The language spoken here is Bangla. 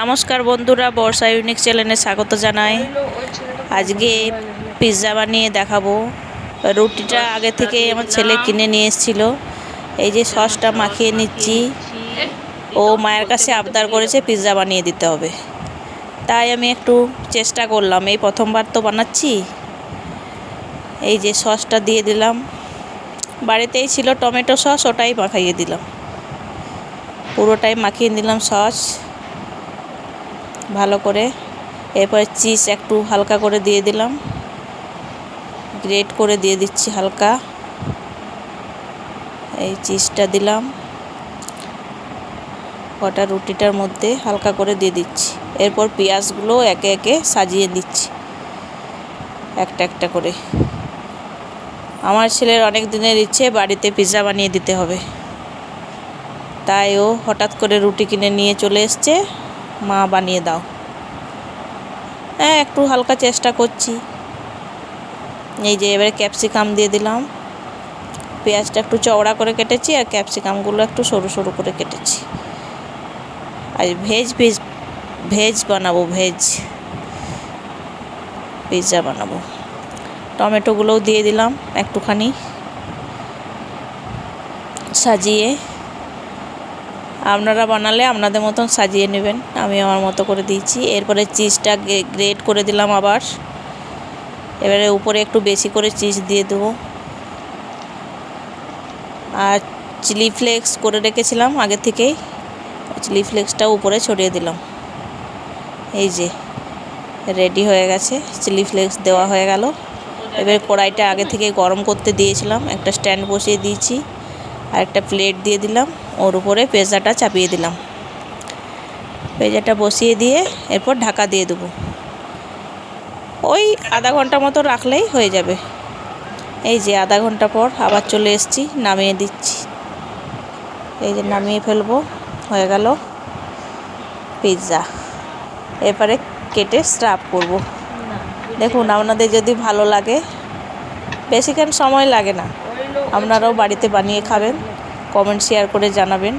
নমস্কার বন্ধুরা, বর্ষা ইউনিক চ্যানেলে স্বাগত জানাই। আজকে পিৎজা বানিয়ে দেখাবো। রুটিটা আগে থেকে আমার ছেলে কিনে নিয়ে এসেছিল। এই যে সসটা মাখিয়ে নিচ্ছি। ও মায়ের কাছে আবদার করেছে পিৎজা বানিয়ে দিতে হবে, তাই আমি একটু চেষ্টা করলাম। এই প্রথমবার তো বানাচ্ছি। এই যে সসটা দিয়ে দিলাম, বাড়িতেই ছিল টমেটো সস, ওটাই মাখিয়ে দিলাম। পুরোটাই মাখিয়ে নিলাম সস ভালো করে। এরপর চিজ একটু হালকা করে দিয়ে দিলাম, গ্রেট করে দিয়ে দিচ্ছি হালকা। এই চিজটা দিলাম গোটা রুটিটার মধ্যে, হালকা করে দিয়ে দিচ্ছি। এরপর পেঁয়াজগুলো একে একে সাজিয়ে দিচ্ছি একটা একটা করে। আমার ছেলের অনেক দিনের ইচ্ছে বাড়িতে পিৎজা বানিয়ে দিতে হবে, তাই ও হঠাৎ করে রুটি কিনে নিয়ে চলে এসছে, মা বানিয়ে দাও। হ্যাঁ, একটু হালকা চেষ্টা করছি। এই যে এবারে ক্যাপসিকাম দিয়ে দিলাম। পেঁয়াজটা একটু চওড়া করে কেটেছি আর ক্যাপসিকামগুলো একটু সরু সরু করে কেটেছি। আর ভেজ বানাবো, ভেজ পিৎজা বানাবো। টমেটোগুলোও দিয়ে দিলাম একটুখানি সাজিয়ে। আপনারা বানালে আপনাদের মতন সাজিয়ে নেবেন, আমি আমার মতো করে দিয়েছি। এরপরে চিজটা গ্রেট করে দিলাম আবার। এবারে উপরে একটু বেশি করে চিজ দিয়ে দেবো। আর চিলি ফ্লেক্স করে রেখেছিলাম আগে থেকেই, চিলি ফ্লেক্সটাও উপরে ছড়িয়ে দিলাম। এই যে রেডি হয়ে গেছে, চিলি ফ্লেক্স দেওয়া হয়ে গেল। এবার কড়াইটা আগে থেকে গরম করতে দিয়েছিলাম, একটা স্ট্যান্ড বসিয়ে দিয়েছি আর একটা প্লেট দিয়ে দিলাম। ওর উপরে পিৎজাটা চাপিয়ে দিলাম। পিৎজাটা বসিয়ে দিয়ে এরপর ঢাকা দিয়ে দেবো। ওই আধা ঘন্টা মতো রাখলেই হয়ে যাবে। এই যে আধা ঘন্টা পর আবার চলে এসেছি, নামিয়ে দিচ্ছি। এই যে নামিয়ে ফেলবো, হয়ে গেল পিৎজা। এরপরে কেটে সার্ভ করব। দেখুন, আপনাদের যদি ভালো লাগে, বেশিক্ষণ সময় লাগে না, আপনারাও বাড়িতে বানিয়ে খাবেন। কমেন্ট শেয়ার করে জানাবেন।